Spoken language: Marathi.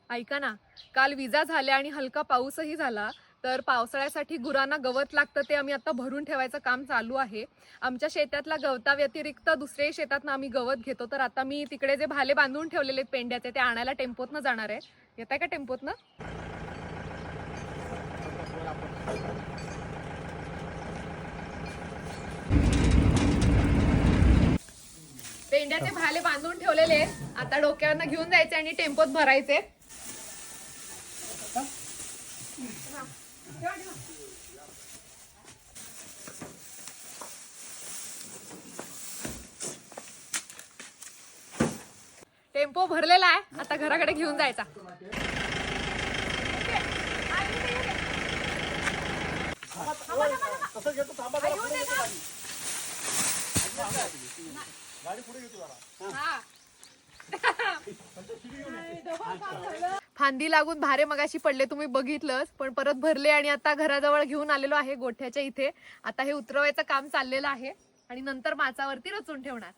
ऐका ना, काल विजा झाल्या आणि हलका पाऊसही झाला. तर पावसाळ्यासाठी गुरांना गवत लागतं ते आम्ही आता भरून ठेवायचं काम चालू आहे. आमच्या शेतातल्या गवताव्यतिरिक्त दुसऱ्याही शेतातनं आम्ही गवत घेतो. तर आता मी तिकडे जे भाले बांधून ठेवलेले आहेत पेंड्याचे ते आणायला टेम्पोतनं जाणार आहे. येत आहे का टेम्पोतनं? पेंड्याचे भाले बांधून ठेवलेले आहेत. आता डोक्यावरनं घेऊन जायचे आणि टेम्पोत भरायचे. टेम्पो भरलेला आहे, आता घराकडे घेऊन जायचा. फांदी लागून भारे मगाशी पडले, तुम्ही बघितलंच. पण परत भरले आणि आता घराजवळ घेऊन आलेलो आहे गोठ्याच्या इथे. आता हे उतरवायचं काम चाललेलं आहे आणि नंतर माचावरती रचून ठेवणार.